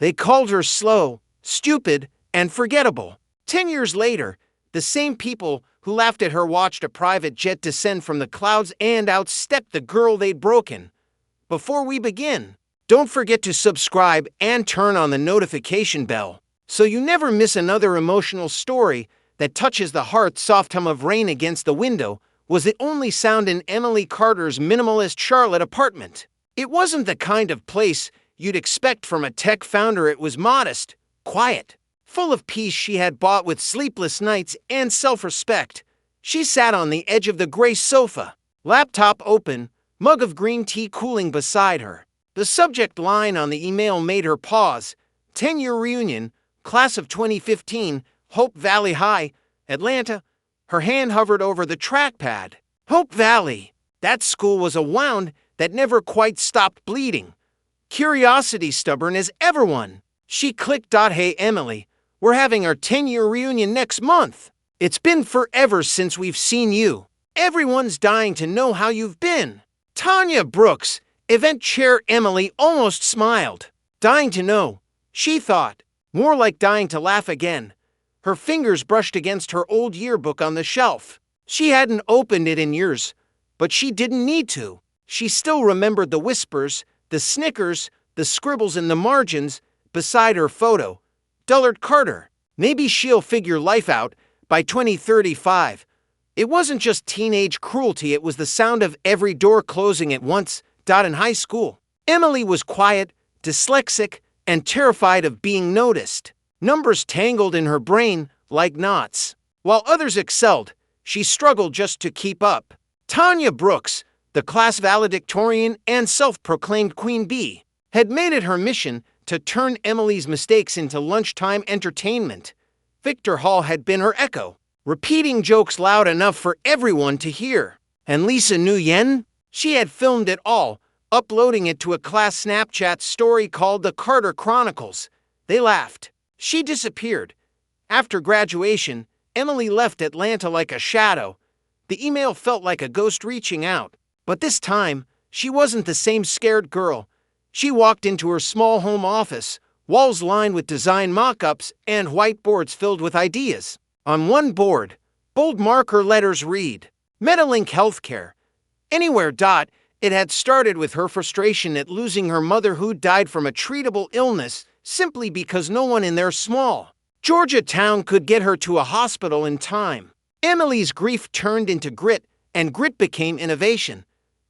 They called her slow, stupid, and forgettable. 10 years later, the same people who laughed at her watched a private jet descend from the clouds and outstep the girl they'd broken. Before we begin, don't forget to subscribe and turn on the notification bell so you never miss another emotional story that touches the heart. Soft hum of rain against the window was the only sound in Emily Carter's minimalist Charlotte apartment. It wasn't the kind of place you'd expect from a tech founder. It was modest, quiet, full of peace she had bought with sleepless nights and self-respect. She sat on the edge of the gray sofa, laptop open, mug of green tea cooling beside her. The subject line on the email made her pause. 10-year reunion, class of 2015, Hope Valley High, Atlanta. Her hand hovered over the trackpad. Hope Valley. That school was a wound that never quite stopped bleeding. Curiosity stubborn as ever one. She clicked. Hey Emily, we're having our 10-year reunion next month. It's been forever since we've seen you. Everyone's dying to know how you've been. Tanya Brooks, event chair. Emily almost smiled. Dying to know, she thought. More like dying to laugh again. Her fingers brushed against her old yearbook on the shelf. She hadn't opened it in years, but she didn't need to. She still remembered the whispers, the snickers, the scribbles in the margins beside her photo. Dullard Carter. Maybe she'll figure life out by 2035. It wasn't just teenage cruelty, it was the sound of every door closing at once. In high school, Emily was quiet, dyslexic, and terrified of being noticed. Numbers tangled in her brain like knots. While others excelled, she struggled just to keep up. Tanya Brooks, the class valedictorian and self-proclaimed Queen Bee, had made it her mission to turn Emily's mistakes into lunchtime entertainment. Victor Hall had been her echo, repeating jokes loud enough for everyone to hear. And Lisa Nguyen? She had filmed it all, uploading it to a class Snapchat story called The Carter Chronicles. They laughed. She disappeared. After graduation, Emily left Atlanta like a shadow. The email felt like a ghost reaching out. But this time, she wasn't the same scared girl. She walked into her small home office, walls lined with design mock-ups and whiteboards filled with ideas. On one board, bold marker letters read, Metalink Healthcare. Anywhere. It had started with her frustration at losing her mother who died from a treatable illness simply because no one in their small Georgia town could get her to a hospital in time. Emily's grief turned into grit, and grit became innovation.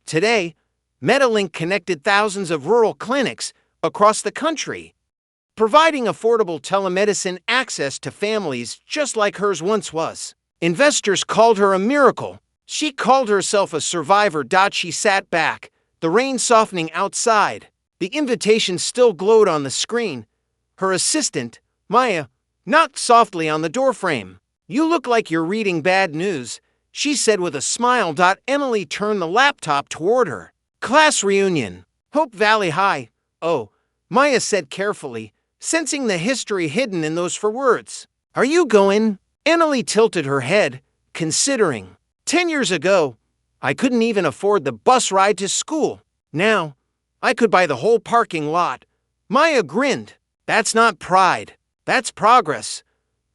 Today, Metalink connected thousands of rural clinics across the country, providing affordable telemedicine access to families just like hers once was. Investors called her a miracle. She called herself a survivor. She sat back, the rain softening outside. The invitation still glowed on the screen. Her assistant, Maya, knocked softly on the doorframe. You look like you're reading bad news, she said with a smile. Emily turned the laptop toward her. Class reunion. Hope Valley High. Oh, Maya said carefully, sensing the history hidden in those four words. Are you going? Emily tilted her head, considering. 10 years ago, I couldn't even afford the bus ride to school. Now, I could buy the whole parking lot. Maya grinned. That's not pride. That's progress.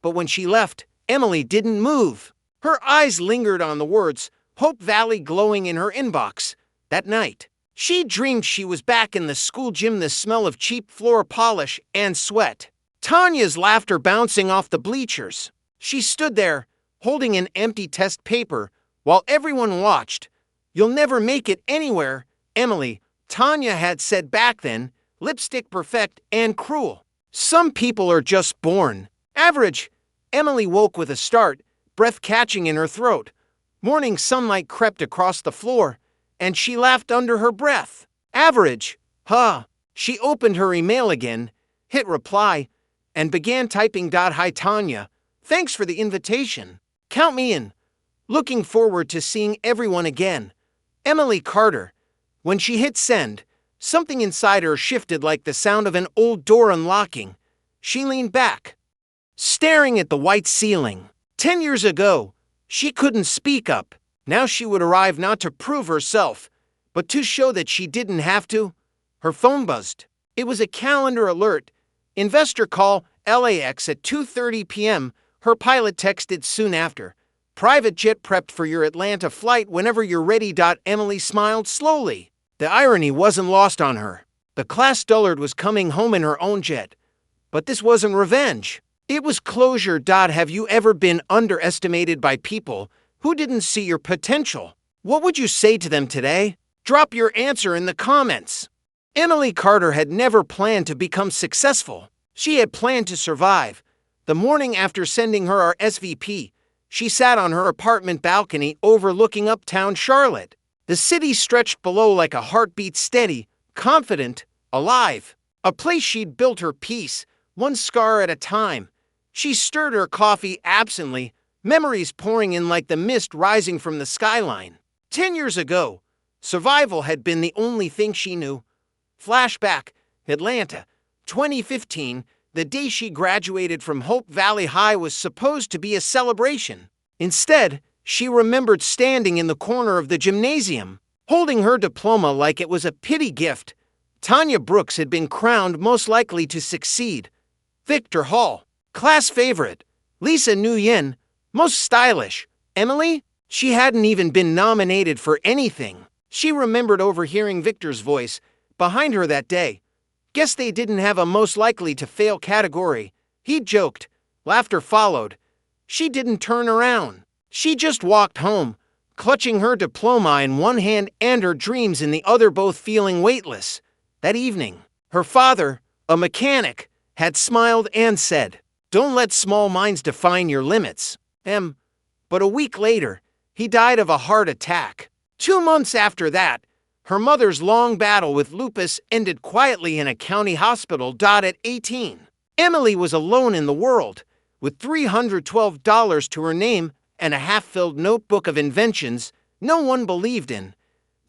But when she left, Emily didn't move. Her eyes lingered on the words Hope Valley glowing in her inbox. That night, she dreamed she was back in the school gym, the smell of cheap floor polish and sweat. Tanya's laughter bouncing off the bleachers. She stood there, holding an empty test paper, while everyone watched. You'll never make it anywhere, Emily, Tanya had said back then, lipstick perfect and cruel. Some people are just born average. Emily woke with a start, breath catching in her throat. Morning sunlight crept across the floor, and she laughed under her breath. Average, huh? She opened her email again, hit reply, and began typing. Hi Tanya, thanks for the invitation. Count me in. Looking forward to seeing everyone again. Emily Carter. When she hit send, something inside her shifted like the sound of an old door unlocking. She leaned back, staring at the white ceiling. 10 years ago, she couldn't speak up. Now she would arrive not to prove herself, but to show that she didn't have to. Her phone buzzed. It was a calendar alert. Investor call LAX at 2:30 p.m., her pilot texted soon after. Private jet prepped for your Atlanta flight whenever you're ready. Emily smiled slowly. The irony wasn't lost on her. The class Dullard was coming home in her own jet. But this wasn't revenge. It was closure. Have you ever been underestimated by people who didn't see your potential? What would you say to them today? Drop your answer in the comments. Emily Carter had never planned to become successful. She had planned to survive. The morning after sending her RSVP, she sat on her apartment balcony overlooking uptown Charlotte. The city stretched below like a heartbeat, steady, confident, alive. A place she'd built her peace, one scar at a time. She stirred her coffee absently, memories pouring in like the mist rising from the skyline. 10 years ago, survival had been the only thing she knew. Flashback, Atlanta, 2015, the day she graduated from Hope Valley High was supposed to be a celebration. Instead, she remembered standing in the corner of the gymnasium, holding her diploma like it was a pity gift. Tanya Brooks had been crowned most likely to succeed. Victor Hall, class favorite. Lisa Nguyen, most stylish. Emily? She hadn't even been nominated for anything. She remembered overhearing Victor's voice behind her that day. Guess they didn't have a most likely to fail category. He joked. Laughter followed. She didn't turn around. She just walked home, clutching her diploma in one hand and her dreams in the other, both feeling weightless. That evening, her father, a mechanic, had smiled and said, "Don't let small minds define your limits." But a week later, he died of a heart attack. 2 months after that, her mother's long battle with lupus ended quietly in a county hospital. At 18, Emily was alone in the world, with $312 to her name and a half-filled notebook of inventions no one believed in.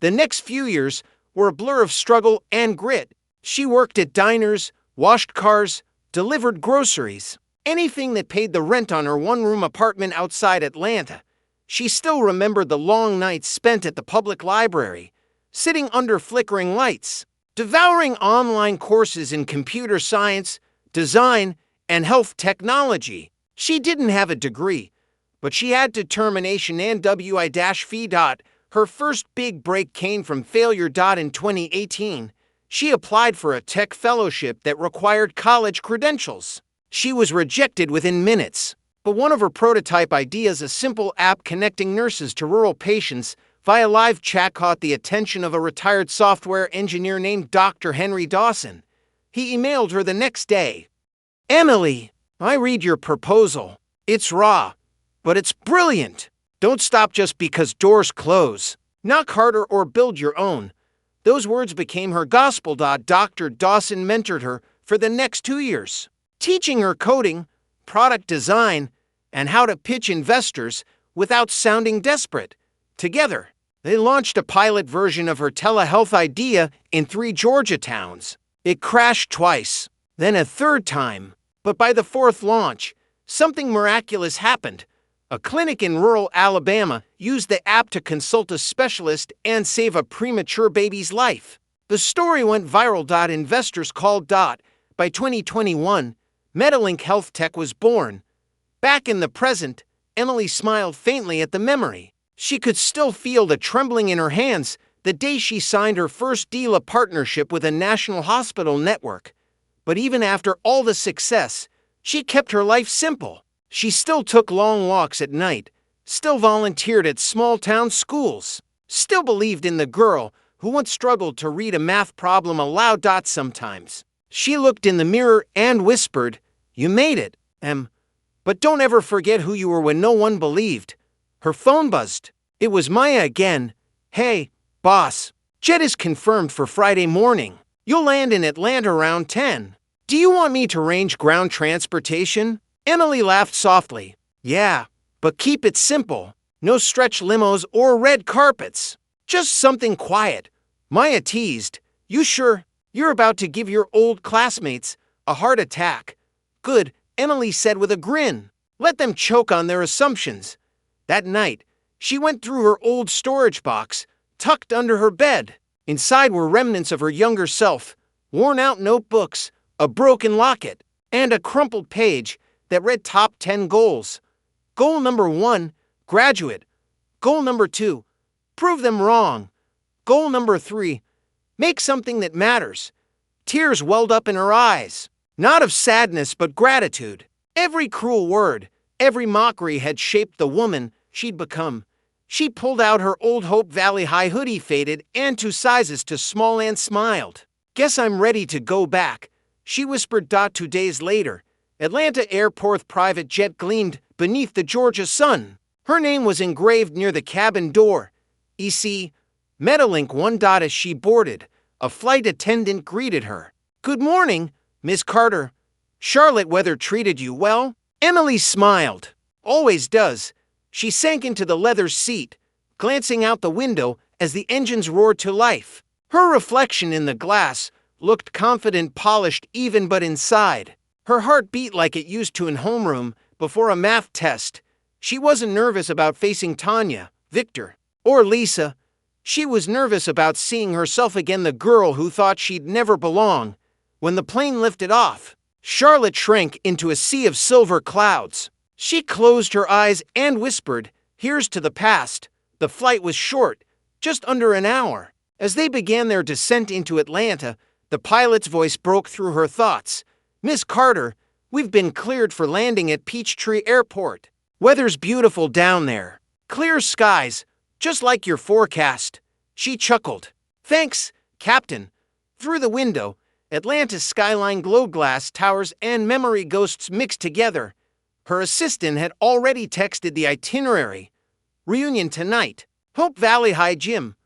The next few years were a blur of struggle and grit. She worked at diners, washed cars, delivered groceries, anything that paid the rent on her one-room apartment outside Atlanta. She still remembered the long nights spent at the public library, sitting under flickering lights, devouring online courses in computer science, design, and health technology. She didn't have a degree, but she had determination and WI-F. Her first big break came from failure. In 2018, she applied for a tech fellowship that required college credentials. She was rejected within minutes, but one of her prototype ideas, a simple app connecting nurses to rural patients via live chat, caught the attention of a retired software engineer named Dr. Henry Dawson. He emailed her the next day. "Emily, I read your proposal. It's raw, but it's brilliant. Don't stop just because doors close. Knock harder or build your own." Those words became her gospel. Dr. Dawson mentored her for the next 2 years, teaching her coding, product design, and how to pitch investors without sounding desperate. Together, they launched a pilot version of her telehealth idea in 3 Georgia towns. It crashed twice, then a third time. But by the 4th launch, something miraculous happened. A clinic in rural Alabama used the app to consult a specialist and save a premature baby's life. The story went viral. Investors called. By 2021, MetaLink Health Tech was born. Back in the present, Emily smiled faintly at the memory. She could still feel the trembling in her hands the day she signed her first deal, a partnership with a national hospital network. But even after all the success, she kept her life simple. She still took long walks at night, still volunteered at small-town schools, still believed in the girl who once struggled to read a math problem aloud. Sometimes she looked in the mirror and whispered, "You made it, Em. But don't ever forget who you were when no one believed." Her phone buzzed. It was Maya again. "Hey, boss. Jet is confirmed for Friday morning. You'll land in Atlanta around 10. Do you want me to arrange ground transportation?" Emily laughed softly. "Yeah, but keep it simple. No stretch limos or red carpets. Just something quiet." Maya teased. "You sure you're about to give your old classmates a heart attack?" "Good," Emily said with a grin. "Let them choke on their assumptions." That night, she went through her old storage box, tucked under her bed. Inside were remnants of her younger self, worn-out notebooks, a broken locket, and a crumpled page that read top 10 goals. Goal number 1, graduate. Goal number 2, prove them wrong. Goal number 3, make something that matters. Tears welled up in her eyes, not of sadness but gratitude. Every cruel word, every mockery had shaped the woman she'd become. She pulled out her old Hope Valley High hoodie, faded and 2 sizes too small, and smiled. Guess I'm ready to go back, she whispered. 2 days later, Atlanta Airport private jet gleamed beneath the Georgia sun. Her name was engraved near the cabin door. EC, Metalink 1. As she boarded, a flight attendant greeted her. Good morning, Miss Carter. Charlotte weather treated you well? Emily smiled. Always does. She sank into the leather seat, glancing out the window as the engines roared to life. Her reflection in the glass looked confident, polished even, but inside, her heart beat like it used to in homeroom before a math test. She wasn't nervous about facing Tanya, Victor, or Lisa. She was nervous about seeing herself again, the girl who thought she'd never belong. When the plane lifted off, Charlotte shrank into a sea of silver clouds. She closed her eyes and whispered, "Here's to the past." The flight was short, just under an hour. As they began their descent into Atlanta, the pilot's voice broke through her thoughts. Miss Carter, we've been cleared for landing at Peachtree Airport. Weather's beautiful down there. Clear skies, just like your forecast. She chuckled. Thanks, Captain. Through the window, Atlanta's skyline glowed, glass towers and memory ghosts mixed together. Her assistant had already texted the itinerary. Reunion tonight. Hope Valley High Gym.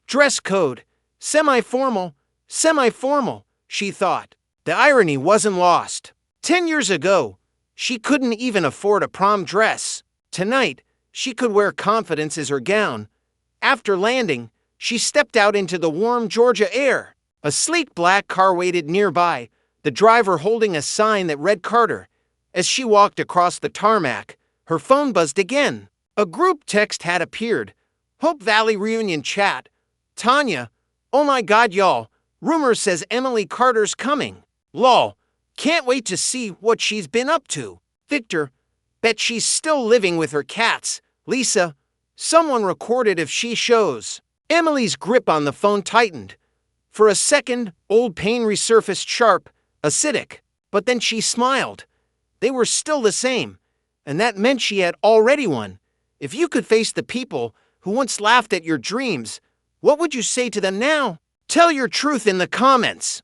Dress code. Semi-formal. Semi-formal, she thought. The irony wasn't lost. 10 years ago, she couldn't even afford a prom dress. Tonight, she could wear confidence as her gown. After landing, she stepped out into the warm Georgia air. A sleek black car waited nearby, the driver holding a sign that read Carter. As she walked across the tarmac, her phone buzzed again. A group text had appeared. Hope Valley reunion chat. Tanya, oh my God, y'all. Rumor says Emily Carter's coming. Lol, can't wait to see what she's been up to. Victor, bet she's still living with her cats. Lisa, someone recorded if she shows. Emily's grip on the phone tightened. For a second, old pain resurfaced, sharp, acidic. But then she smiled. They were still the same, and that meant she had already won. If you could face the people who once laughed at your dreams, what would you say to them now? Tell your truth in the comments.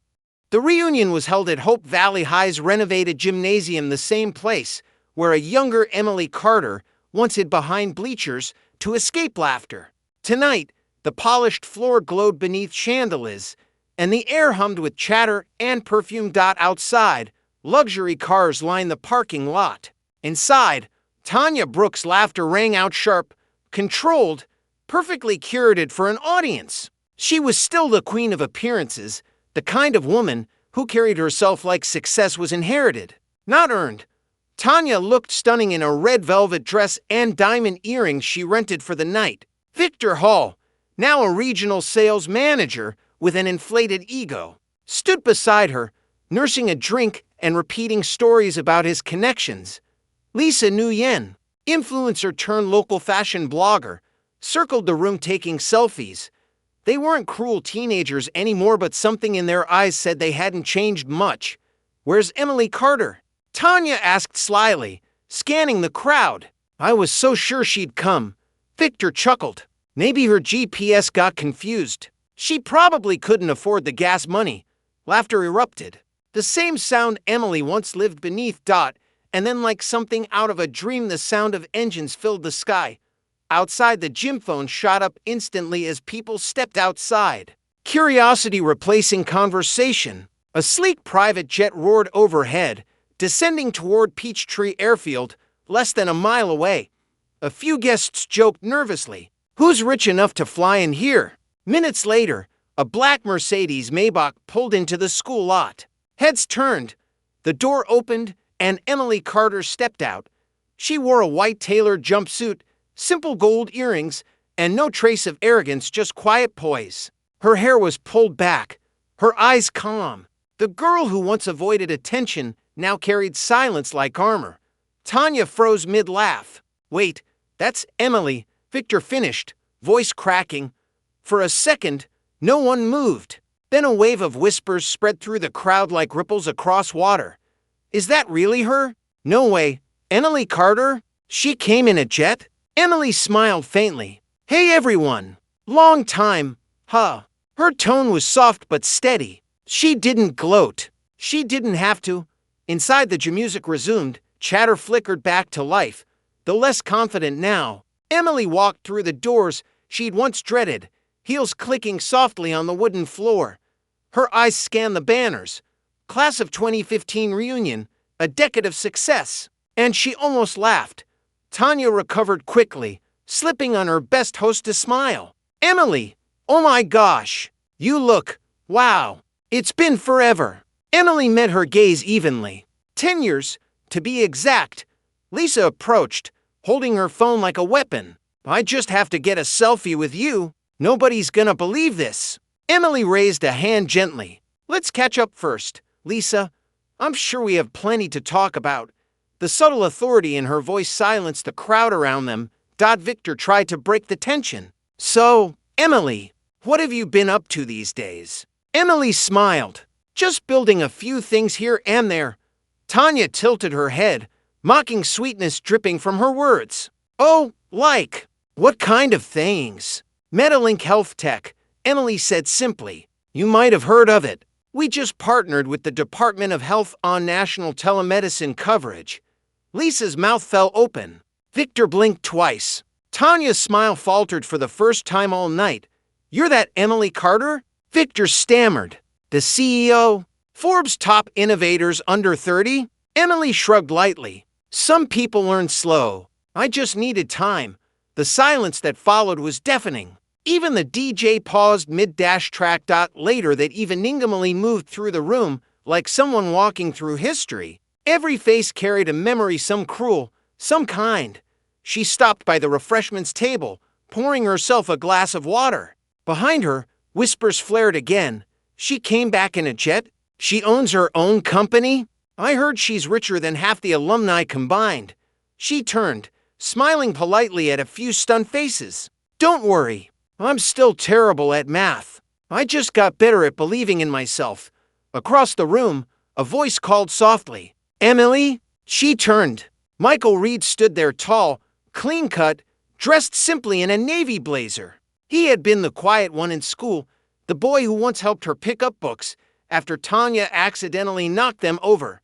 The reunion was held at Hope Valley High's renovated gymnasium, the same place where a younger Emily Carter once hid behind bleachers to escape laughter. Tonight, the polished floor glowed beneath chandeliers, and the air hummed with chatter and perfume. Outside, luxury cars lined the parking lot. Inside, Tanya Brooks' laughter rang out sharp, controlled, perfectly curated for an audience. She was still the queen of appearances, the kind of woman who carried herself like success was inherited, not earned. Tanya looked stunning in a red velvet dress and diamond earrings she rented for the night. Victor Hall, now a regional sales manager with an inflated ego, stood beside her, nursing a drink and repeating stories about his connections. Lisa Nguyen, influencer turned local fashion blogger, circled the room taking selfies. They weren't cruel teenagers anymore, but something in their eyes said they hadn't changed much. Where's Emily Carter? Tanya asked slyly, scanning the crowd. I was so sure she'd come. Victor chuckled. Maybe her GPS got confused. She probably couldn't afford the gas money. Laughter erupted. The same sound Emily once lived beneath. And then, like something out of a dream, the sound of engines filled the sky. Outside, the gym phone shot up instantly as people stepped outside. Curiosity replacing conversation. A sleek private jet roared overhead, descending toward Peachtree Airfield, less than a mile away. A few guests joked nervously. Who's rich enough to fly in here? Minutes later, a black Mercedes Maybach pulled into the school lot. Heads turned. The door opened, and Emily Carter stepped out. She wore a white tailored jumpsuit, simple gold earrings, and no trace of arrogance, just quiet poise. Her hair was pulled back, her eyes calm. The girl who once avoided attention now carried silence like armor. Tanya froze mid-laugh. Wait, that's Emily, Victor finished, voice cracking. For a second, no one moved. Then a wave of whispers spread through the crowd like ripples across water. Is that really her? No way. Emily Carter? She came in a jet? Emily smiled faintly. Hey everyone. Long time, huh? Her tone was soft but steady. She didn't gloat. She didn't have to. Inside, the music resumed. Chatter flickered back to life. Though less confident now, Emily walked through the doors she'd once dreaded, heels clicking softly on the wooden floor. Her eyes scanned the banners. Class of 2015 reunion, a decade of success. And she almost laughed. Tanya recovered quickly, slipping on her best hostess smile. Emily, oh my gosh, you look, wow, it's been forever. Emily met her gaze evenly. 10 years, to be exact. Lisa approached, holding her phone like a weapon. I just have to get a selfie with you. Nobody's gonna believe this. Emily raised a hand gently. Let's catch up first, Lisa. I'm sure we have plenty to talk about. The subtle authority in her voice silenced the crowd around them. Victor tried to break the tension. So, Emily, what have you been up to these days? Emily smiled. Just building a few things here and there. Tanya tilted her head, mocking sweetness dripping from her words. Oh, like, what kind of things? Metalink Health Tech, Emily said simply. You might have heard of it. We just partnered with the Department of Health on national telemedicine coverage. Lisa's mouth fell open. Victor blinked twice. Tanya's smile faltered for the first time all night. You're that Emily Carter? Victor stammered. The CEO? Forbes' top innovators under 30? Emily shrugged lightly. Some people learn slow. I just needed time. The silence that followed was deafening. Even the DJ paused mid-track. Later, that eveningly moved through the room like someone walking through history. Every face carried a memory, some cruel, some kind. She stopped by the refreshments table, pouring herself a glass of water. Behind her, whispers flared again. She came back in a jet? She owns her own company? I heard she's richer than half the alumni combined. She turned, smiling politely at a few stunned faces. Don't worry, I'm still terrible at math. I just got better at believing in myself. Across the room, a voice called softly. Emily? She turned. Michael Reed stood there tall, clean-cut, dressed simply in a navy blazer. He had been the quiet one in school, the boy who once helped her pick up books after Tanya accidentally knocked them over.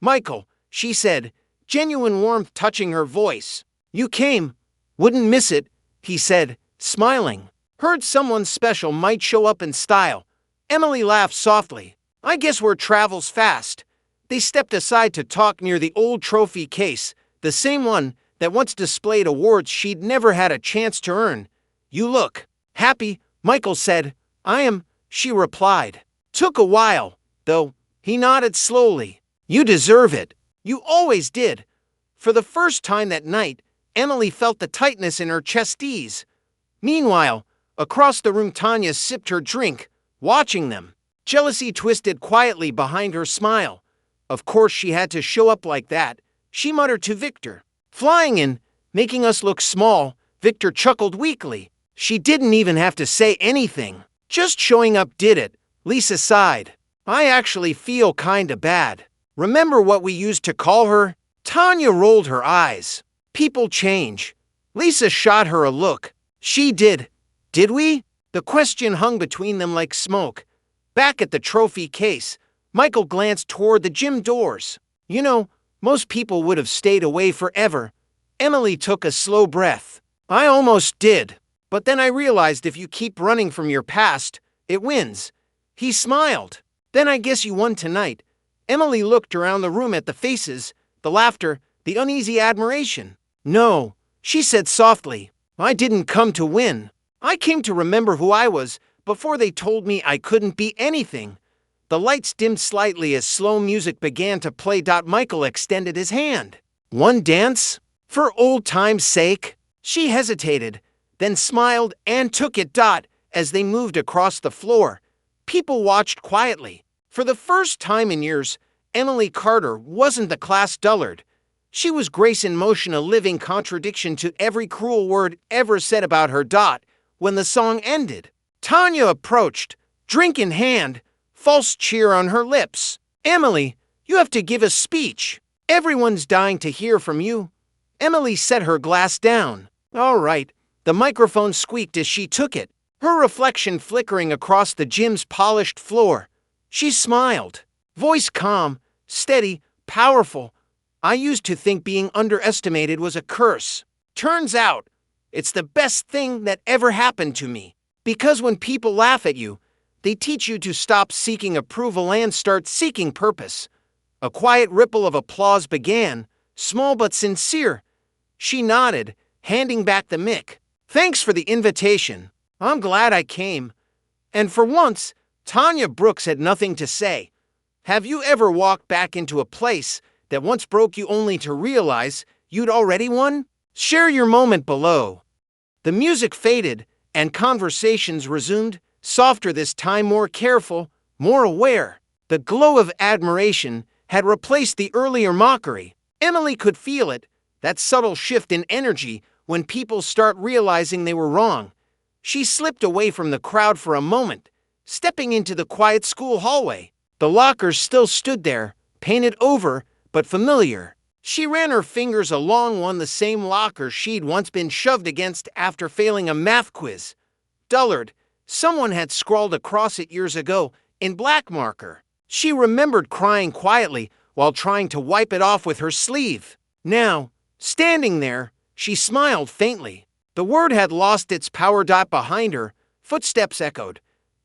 Michael, she said, genuine warmth touching her voice. You came. Wouldn't miss it, he said, smiling. Heard someone special might show up in style. Emily laughed softly. I guess word travels fast. They stepped aside to talk near the old trophy case, the same one that once displayed awards she'd never had a chance to earn. You look happy, Michael said. I am, she replied. Took a while, though. He nodded slowly. You deserve it. You always did. For the first time that night, Emily felt the tightness in her chesties. Meanwhile, across the room, Tanya sipped her drink, watching them. Jealousy twisted quietly behind her smile. Of course she had to show up like that, she muttered to Victor. Flying in, making us look small, Victor chuckled weakly. She didn't even have to say anything. Just showing up did it. Lisa sighed. I actually feel kinda bad. Remember what we used to call her? Tanya rolled her eyes. People change. Lisa shot her a look. She did. Did we? The question hung between them like smoke. Back at the trophy case, Michael glanced toward the gym doors. You know, most people would have stayed away forever. Emily took a slow breath. I almost did. But then I realized if you keep running from your past, it wins. He smiled. Then I guess you won tonight. Emily looked around the room at the faces, the laughter, the uneasy admiration. No, she said softly. I didn't come to win. I came to remember who I was before they told me I couldn't be anything. The lights dimmed slightly as slow music began to play. Michael extended his hand. One dance? For old time's sake? She hesitated, then smiled and took it. As they moved across the floor, people watched quietly. For the first time in years, Emily Carter wasn't the class dullard. She was grace in motion, a living contradiction to every cruel word ever said about her. When the song ended, Tanya approached, drink in hand, false cheer on her lips. Emily, you have to give a speech. Everyone's dying to hear from you. Emily set her glass down. All right. The microphone squeaked as she took it, her reflection flickering across the gym's polished floor. She smiled, voice calm, steady, powerful. I used to think being underestimated was a curse. Turns out, it's the best thing that ever happened to me. Because when people laugh at you, they teach you to stop seeking approval and start seeking purpose. A quiet ripple of applause began, small but sincere. She nodded, handing back the mic. Thanks for the invitation. I'm glad I came. And for once, Tanya Brooks had nothing to say. Have you ever walked back into a place that once broke you only to realize you'd already won? Share your moment below. The music faded, and conversations resumed, softer this time, more careful, more aware. The glow of admiration had replaced the earlier mockery. Emily could feel it, that subtle shift in energy when people start realizing they were wrong. She slipped away from the crowd for a moment, stepping into the quiet school hallway. The lockers still stood there, painted over, but familiar. She ran her fingers along the same locker she'd once been shoved against after failing a math quiz. Dullard, someone had scrawled across it years ago in black marker. She remembered crying quietly while trying to wipe it off with her sleeve. Now, standing there, she smiled faintly. The word had lost its power. Behind her, footsteps echoed.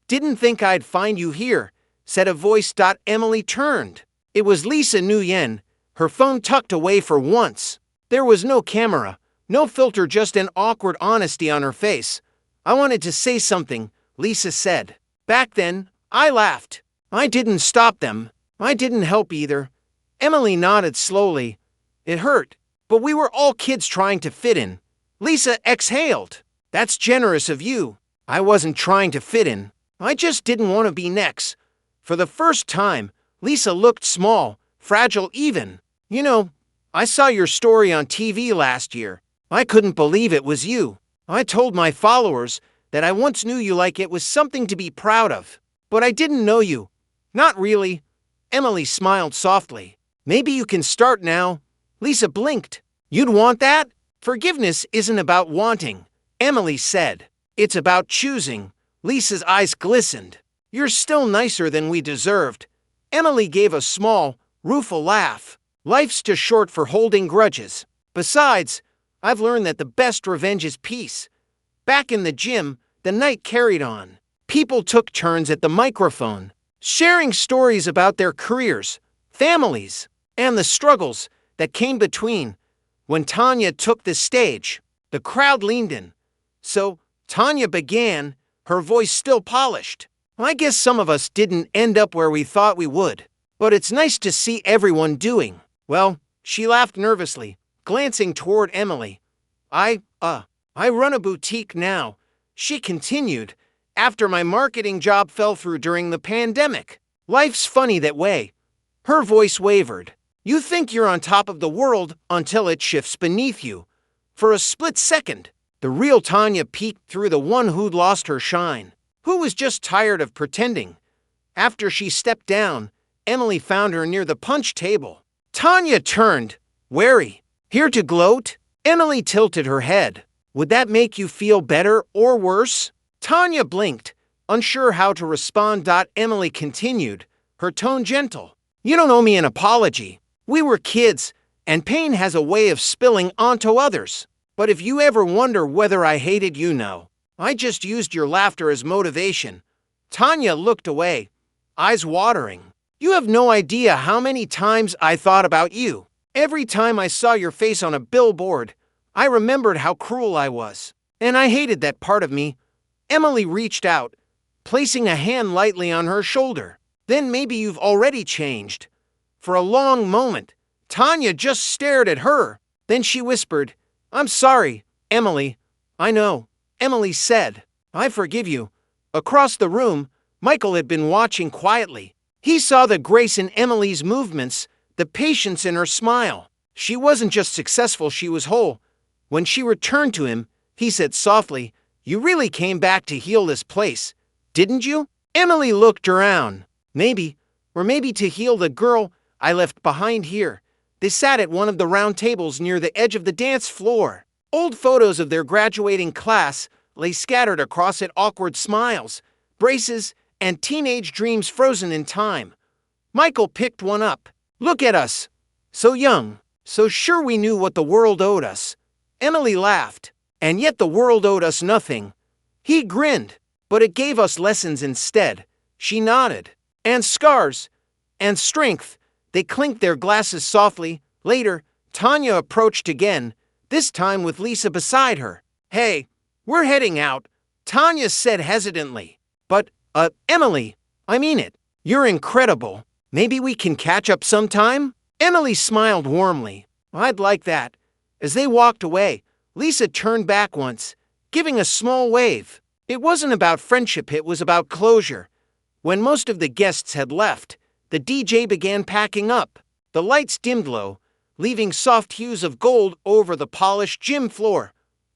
Didn't think I'd find you here, said a voice. Emily turned. It was Lisa Nguyen, her phone tucked away for once. There was no camera, no filter, just an awkward honesty on her face. I wanted to say something, Lisa said. Back then, I laughed. I didn't stop them. I didn't help either. Emily nodded slowly. It hurt, but we were all kids trying to fit in. Lisa exhaled. That's generous of you. I wasn't trying to fit in. I just didn't want to be next. For the first time, Lisa looked small, fragile even. You know, I saw your story on TV last year. I couldn't believe it was you. I told my followers that I once knew you like it was something to be proud of. But I didn't know you. Not really. Emily smiled softly. Maybe you can start now. Lisa blinked. You'd want that? Forgiveness isn't about wanting, Emily said. It's about choosing. Lisa's eyes glistened. You're still nicer than we deserved. Emily gave a small, rueful laugh. Life's too short for holding grudges. Besides, I've learned that the best revenge is peace. Back in the gym, the night carried on. People took turns at the microphone, sharing stories about their careers, families, and the struggles that came between. When Tanya took the stage, the crowd leaned in. So, Tanya began, her voice still polished. I guess some of us didn't end up where we thought we would, but it's nice to see everyone doing well. She laughed nervously, glancing toward Emily. I run a boutique now, she continued, after my marketing job fell through during the pandemic. Life's funny that way. Her voice wavered. You think you're on top of the world until it shifts beneath you. For a split second, the real Tanya peeked through the one who'd lost her shine, who was just tired of pretending. After she stepped down, Emily found her near the punch table. Tanya turned, wary. Here to gloat? Emily tilted her head. Would that make you feel better or worse? Tanya blinked, unsure how to respond. Emily continued, her tone gentle. You don't owe me an apology. We were kids, and pain has a way of spilling onto others. But if you ever wonder whether I hated you, no. I just used your laughter as motivation. Tanya looked away, eyes watering. You have no idea how many times I thought about you. Every time I saw your face on a billboard, I remembered how cruel I was. And I hated that part of me. Emily reached out, placing a hand lightly on her shoulder. Then maybe you've already changed. For a long moment, Tanya just stared at her. Then she whispered, I'm sorry, Emily. I know, Emily said. I forgive you. Across the room, Michael had been watching quietly. He saw the grace in Emily's movements, the patience in her smile. She wasn't just successful, she was whole. When she returned to him, he said softly, "You really came back to heal this place, didn't you?" Emily looked around. Maybe, or maybe to heal the girl I left behind here. They sat at one of the round tables near the edge of the dance floor. Old photos of their graduating class lay scattered across it, awkward smiles, braces, and teenage dreams frozen in time. Michael picked one up. "Look at us. So young, so sure we knew what the world owed us." Emily laughed. "And yet the world owed us nothing." He grinned. "But it gave us lessons instead." She nodded. "And scars. And strength." They clinked their glasses softly. Later, Tanya approached again, this time with Lisa beside her. "Hey, we're heading out," Tanya said hesitantly. "But, Emily, I mean it. You're incredible. Maybe we can catch up sometime?" Emily smiled warmly. "I'd like that." As they walked away, Lisa turned back once, giving a small wave. It wasn't about friendship, it was about closure. When most of the guests had left, the DJ began packing up. The lights dimmed low, leaving soft hues of gold over the polished gym floor.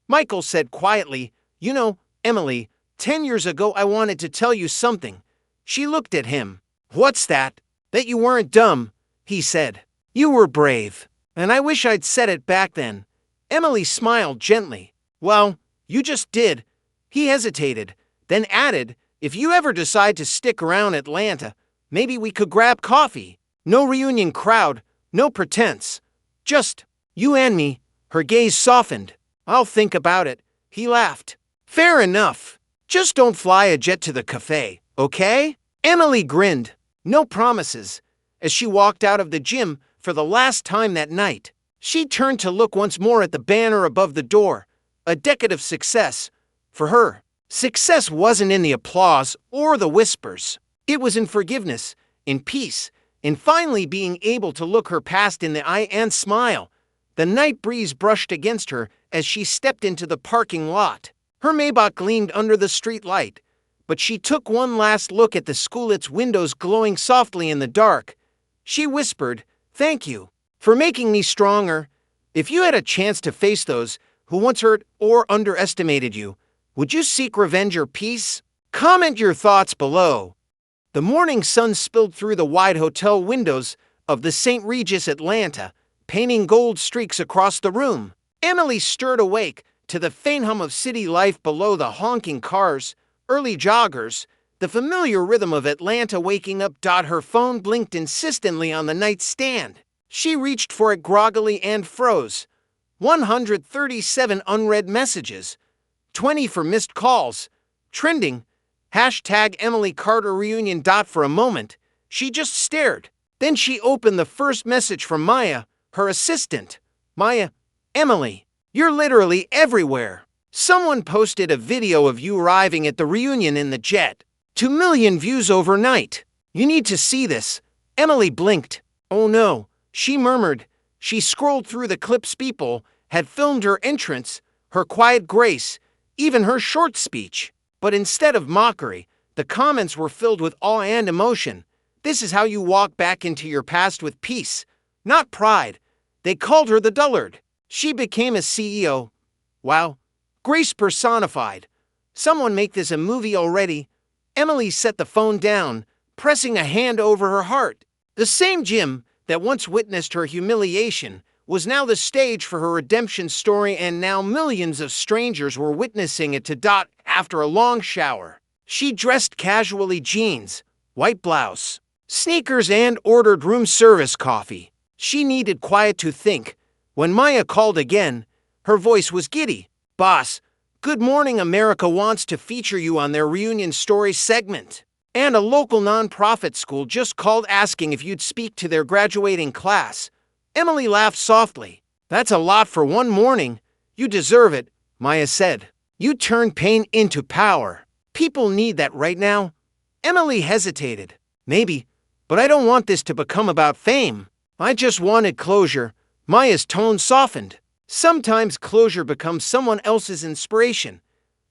Michael said quietly, "You know, Emily, 10 years ago I wanted to tell you something." She looked at him. "What's that?" "That you weren't dumb," he said. "You were brave. And I wish I'd said it back then." Emily smiled gently. "Well, you just did." He hesitated, then added, "If you ever decide to stick around Atlanta, maybe we could grab coffee. No reunion crowd, no pretense. Just you and me." Her gaze softened. "I'll think about it." He laughed. "Fair enough. Just don't fly a jet to the cafe, okay?" Emily grinned. No promises. As she walked out of the gym for the last time that night, she turned to look once more at the banner above the door. A decade of success. For her, success wasn't in the applause or the whispers. It was in forgiveness, in peace, in finally being able to look her past in the eye and smile. The night breeze brushed against her as she stepped into the parking lot. Her Maybach gleamed under the street light, but she took one last look at the school, its windows glowing softly in the dark. She whispered, "Thank you for making me stronger." If you had a chance to face those who once hurt or underestimated you, would you seek revenge or peace? Comment your thoughts below. The morning sun spilled through the wide hotel windows of the St. Regis Atlanta, painting gold streaks across the room. Emily stirred awake to the faint hum of city life below, the honking cars, early joggers, the familiar rhythm of Atlanta waking up. Her phone blinked insistently on the nightstand. She reached for it groggily and froze. 137 unread messages, 20 for missed calls, trending, #Emily Carter reunion. For a moment, she just stared. Then she opened the first message from Maya, her assistant. "Maya, Emily, you're literally everywhere. Someone posted a video of you arriving at the reunion in the jet. 2 million views overnight. You need to see this." Emily blinked. "Oh no," she murmured. She scrolled through the clips. People had filmed her entrance, her quiet grace, even her short speech. But instead of mockery, the comments were filled with awe and emotion. "This is how you walk back into your past with peace, not pride." They called her the Dullard. She became a CEO. Wow. Grace personified. Someone make this a movie already. Emily set the phone down, pressing a hand over her heart. The same gym that once witnessed her humiliation was now the stage for her redemption story, and now millions of strangers were witnessing it. After a long shower, she dressed casually, jeans, white blouse, sneakers, and ordered room service coffee. She needed quiet to think. When Maya called again, her voice was giddy. "Boss, good morning. America wants to feature you on their reunion story segment. And a local nonprofit school just called asking if you'd speak to their graduating class." Emily laughed softly. "That's a lot for one morning." "You deserve it," Maya said. "You turned pain into power. People need that right now." Emily hesitated. "Maybe, but I don't want this to become about fame. I just wanted closure." Maya's tone softened. Sometimes closure becomes someone else's inspiration.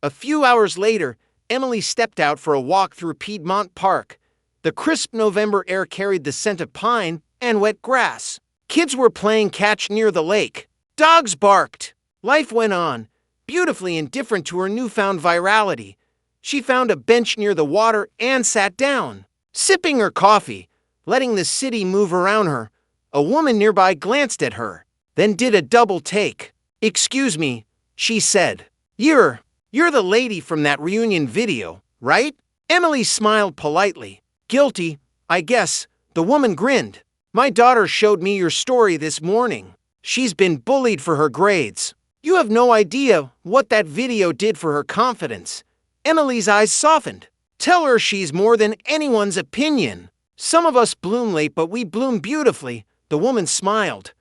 A few hours later, Emily stepped out for a walk through Piedmont Park. The crisp November air carried the scent of pine and wet grass. Kids were playing catch near the lake. Dogs barked. Life went on, beautifully indifferent to her newfound virality. She found a bench near the water and sat down, sipping her coffee, letting the city move around her. A woman nearby glanced at her, then did a double take. "Excuse me," she said. You're the lady from that reunion video, right?" Emily smiled politely. "Guilty, I guess." The woman grinned. "My daughter showed me your story this morning. She's been bullied for her grades. You have no idea what that video did for her confidence." Emily's eyes softened. "Tell her she's more than anyone's opinion. Some of us bloom late, but we bloom beautifully." The woman smiled.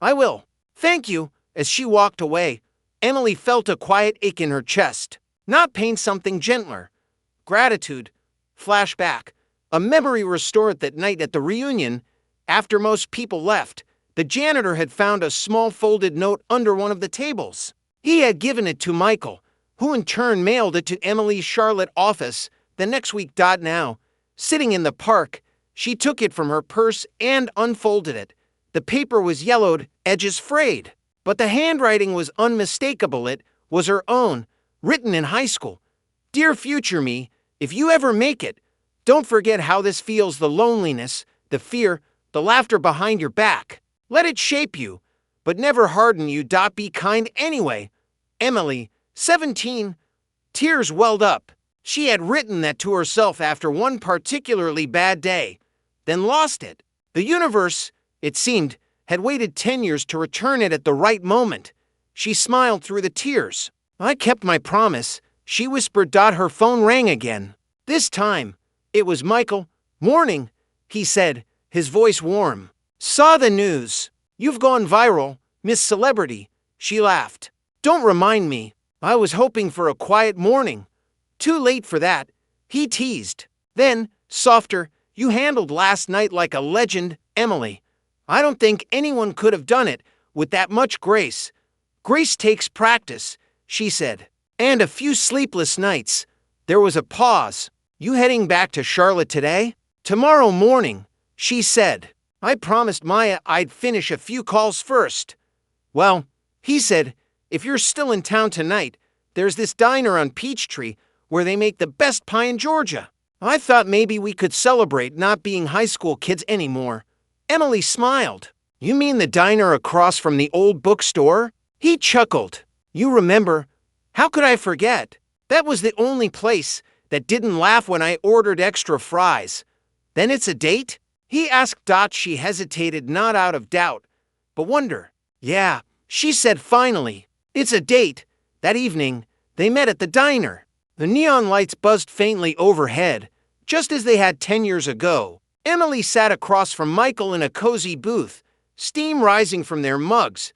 "I will. Thank you." As she walked away, Emily felt a quiet ache in her chest. Not pain, something gentler. Gratitude. Flashback. A memory restored that night at the reunion. After most people left, the janitor had found a small folded note under one of the tables. He had given it to Michael, who in turn mailed it to Emily's Charlotte office the next week. Now, sitting in the park, she took it from her purse and unfolded it. The paper was yellowed, edges frayed, but the handwriting was unmistakable. It was her own, written in high school. "Dear future me, if you ever make it, don't forget how this feels, the loneliness, the fear, the laughter behind your back. Let it shape you, but never harden you. Be kind anyway. Emily, 17. Tears welled up. She had written that to herself after one particularly bad day, then lost it. The universe, it seemed, had waited 10 years to return it at the right moment. She smiled through the tears. "I kept my promise," she whispered. Her phone rang again. This time, it was Michael. "Morning," he said, his voice warm. "Saw the news. You've gone viral, Miss Celebrity." She laughed. "Don't remind me. I was hoping for a quiet morning." "Too late for that," he teased. Then, softer, "You handled last night like a legend, Emily. I don't think anyone could have done it with that much grace." "Grace takes practice," she said. "And a few sleepless nights." There was a pause. "You heading back to Charlotte today?" "Tomorrow morning," she said. "I promised Maya I'd finish a few calls first." "Well," he said, "if you're still in town tonight, there's this diner on Peachtree where they make the best pie in Georgia. I thought maybe we could celebrate not being high school kids anymore." Emily smiled. "You mean the diner across from the old bookstore?" He chuckled. "You remember? How could I forget? That was the only place that didn't laugh when I ordered extra fries." "Then it's a date?" he asked. She hesitated, not out of doubt, but wonder. "Yeah," she said finally. "It's a date." That evening, they met at the diner. The neon lights buzzed faintly overhead, just as they had 10 years ago. Emily sat across from Michael in a cozy booth, steam rising from their mugs.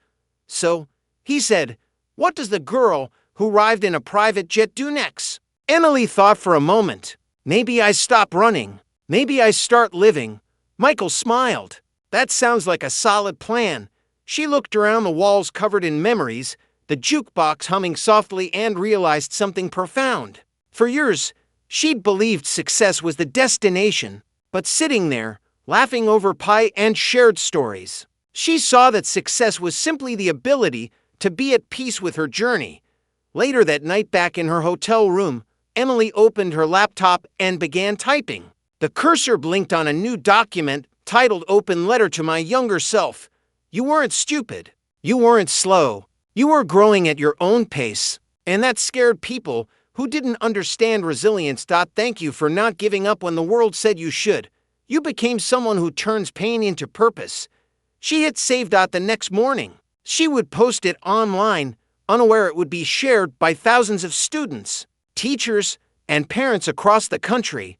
"So," he said, "what does the girl who arrived in a private jet do next?" Emily thought for a moment. "Maybe I stop running. Maybe I start living." Michael smiled. "That sounds like a solid plan." She looked around, the walls covered in memories, the jukebox humming softly, and realized something profound. For years, she'd believed success was the destination, but sitting there, laughing over pie and shared stories, she saw that success was simply the ability to be at peace with her journey. Later that night, back in her hotel room, Emily opened her laptop and began typing. The cursor blinked on a new document titled "Open Letter to My Younger Self." You weren't stupid. You weren't slow. You were growing at your own pace. And that scared people who didn't understand resilience. Thank you for not giving up when the world said you should. You became someone who turns pain into purpose. She hit save. The next morning, she would post it online, unaware it would be shared by thousands of students, teachers, and parents across the country.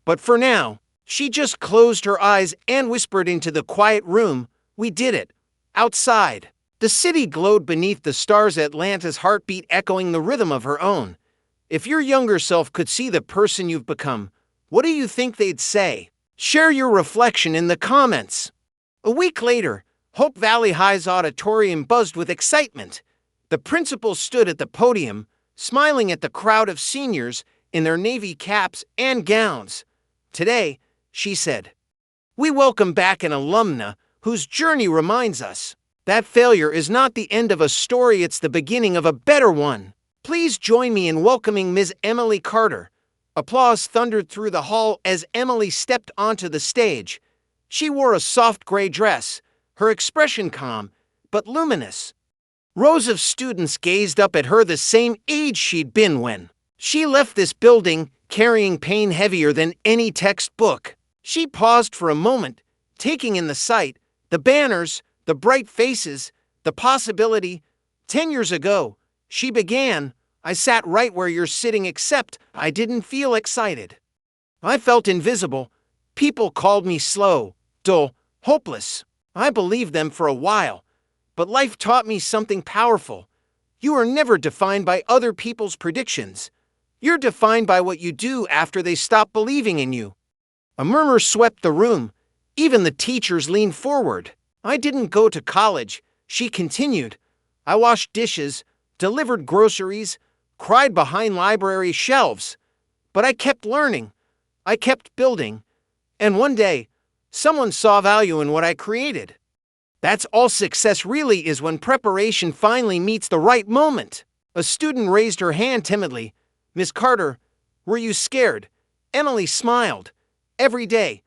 But for now, she just closed her eyes and whispered into the quiet room, "We did it." Outside, the city glowed beneath the stars, Atlanta's heartbeat echoing the rhythm of her own. If your younger self could see the person you've become, what do you think they'd say? Share your reflection in the comments. A week later, Hope Valley High's auditorium buzzed with excitement. The principal stood at the podium, smiling at the crowd of seniors in their navy caps and gowns. "Today, she said. We welcome back an alumna whose journey reminds us that failure is not the end of a story, it's the beginning of a better one. Please join me in welcoming Ms. Emily Carter. Applause thundered through the hall as Emily stepped onto the stage. She wore a soft gray dress, her expression calm but luminous. Rows of students gazed up at her, the same age she'd been when she left this building, carrying pain heavier than any textbook. She paused for a moment, taking in the sight, the banners, the bright faces, the possibility. 10 years ago, she began, I sat right where you're sitting, except I didn't feel excited. I felt invisible. People called me slow, dull, hopeless. I believed them for a while, but life taught me something powerful. You are never defined by other people's predictions. You're defined by what you do after they stop believing in you. A murmur swept the room. Even the teachers leaned forward. I didn't go to college, she continued. I washed dishes, delivered groceries, cried behind library shelves. But I kept learning. I kept building. And one day, someone saw value in what I created. That's all success really is, when preparation finally meets the right moment. A student raised her hand timidly. Miss Carter, were you scared? Emily smiled. Every day.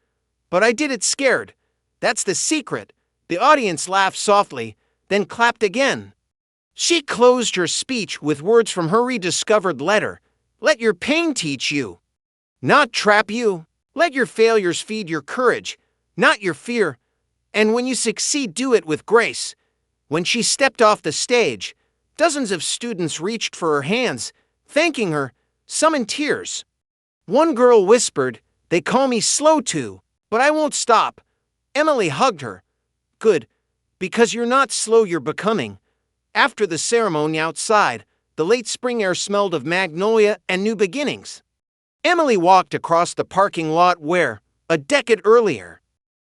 But I did it scared. That's the secret. The audience laughed softly, then clapped again. She closed her speech with words from her rediscovered letter. Let your pain teach you, not trap you. Let your failures feed your courage, not your fear. And when you succeed, do it with grace. When she stepped off the stage, dozens of students reached for her hands, thanking her, some in tears. One girl whispered, they call me slow too, but I won't stop. Emily hugged her. Good, because you're not slow, you're becoming. After the ceremony outside, the late spring air smelled of magnolia and new beginnings. Emily walked across the parking lot where, a decade earlier,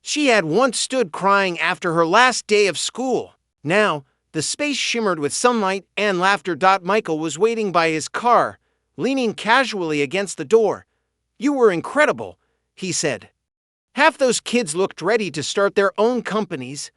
she had once stood crying after her last day of school. Now, the space shimmered with sunlight and laughter. Michael was waiting by his car, leaning casually against the door. You were incredible, he said. Half those kids looked ready to start their own companies.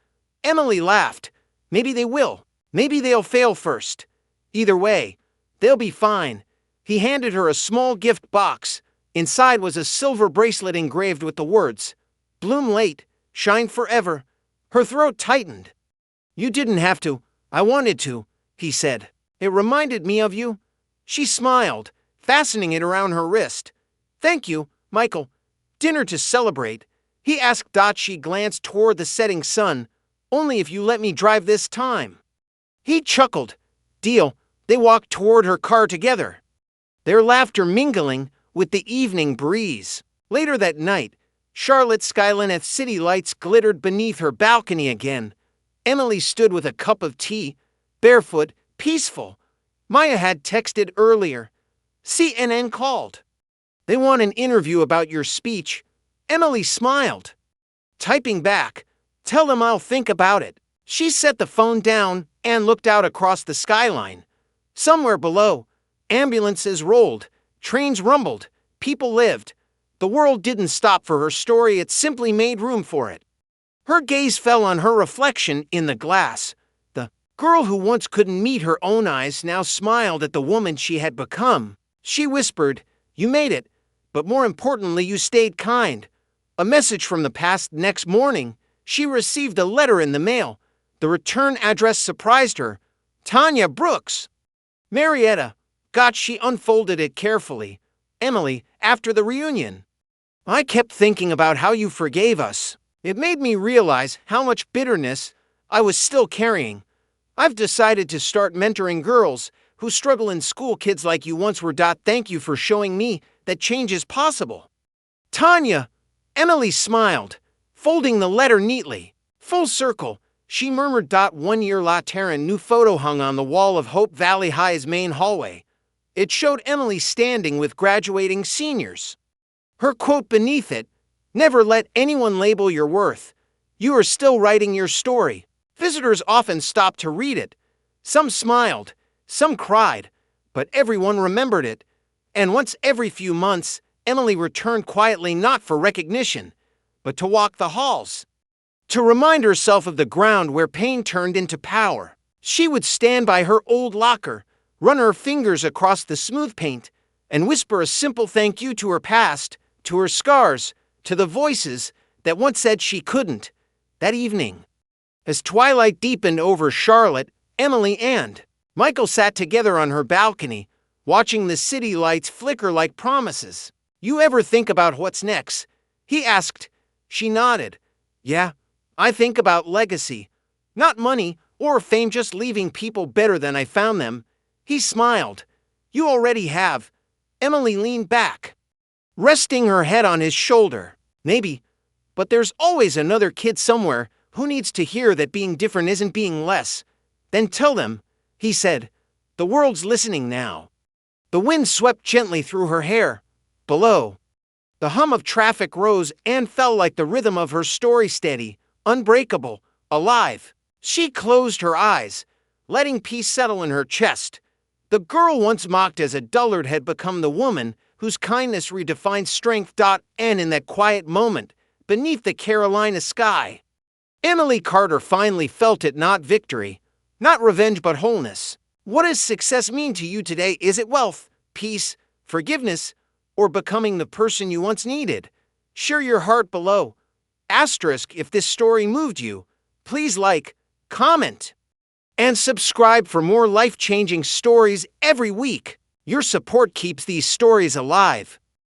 Emily laughed. Maybe they will. Maybe they'll fail first. Either way, they'll be fine. He handed her a small gift box. Inside was a silver bracelet engraved with the words, Bloom late, shine forever. Her throat tightened. You didn't have to. I wanted to, he said. It reminded me of you. She smiled, fastening it around her wrist. Thank you, Michael. Dinner to celebrate, he asked. She glanced toward the setting sun. Only if you let me drive this time. He chuckled. Deal. They walked toward her car together, their laughter mingling with the evening breeze. Later that night, Charlotte's skyline at city lights glittered beneath her balcony again. Emily stood with a cup of tea, barefoot, peaceful. Maya had texted earlier. CNN called. They want an interview about your speech. Emily smiled. Typing back, tell them I'll think about it. She set the phone down and looked out across the skyline. Somewhere below, ambulances rolled, trains rumbled, people lived. The world didn't stop for her story, it simply made room for it. Her gaze fell on her reflection in the glass. The girl who once couldn't meet her own eyes now smiled at the woman she had become. She whispered, You made it, but more importantly, you stayed kind. A message from the past. Next morning, she received a letter in the mail. The return address surprised her. Tanya Brooks. Marietta. God, she unfolded it carefully. Emily, after the reunion. I kept thinking about how you forgave us. It made me realize how much bitterness I was still carrying. I've decided to start mentoring girls who struggle in school. Kids like you once were. Thank you for showing me that change is possible. Tanya. Emily smiled, folding the letter neatly. Full circle, she murmured. 1 year later, a new photo hung on the wall of Hope Valley High's main hallway. It showed Emily standing with graduating seniors. Her quote beneath it, Never let anyone label your worth. You are still writing your story. Visitors often stopped to read it. Some smiled, some cried, but everyone remembered it. And once every few months, Emily returned quietly, not for recognition, but to walk the halls, to remind herself of the ground where pain turned into power. She would stand by her old locker, run her fingers across the smooth paint, and whisper a simple thank you to her past, to her scars, to the voices that once said she couldn't. That evening, as twilight deepened over Charlotte, Emily and Michael sat together on her balcony, watching the city lights flicker like promises. "You ever think about what's next?" he asked. She nodded. "Yeah, I think about legacy. Not money or fame, just leaving people better than I found them." He smiled. "You already have." Emily leaned back, resting her head on his shoulder. "Maybe, but there's always another kid somewhere who needs to hear that being different isn't being less." "Then tell them," he said. "The world's listening now." The wind swept gently through her hair. Below, the hum of traffic rose and fell like the rhythm of her story, steady, unbreakable, alive. She closed her eyes, letting peace settle in her chest. The girl once mocked as a dullard had become the woman whose kindness redefined strength. And in that quiet moment, beneath the Carolina sky, Emily Carter finally felt it, not victory, not revenge, but wholeness. What does success mean to you today? Is it wealth, peace, forgiveness, or becoming the person you once needed? Share your heart below. Asterisk, if this story moved you, please like, comment, and subscribe for more life-changing stories every week. Your support keeps these stories alive.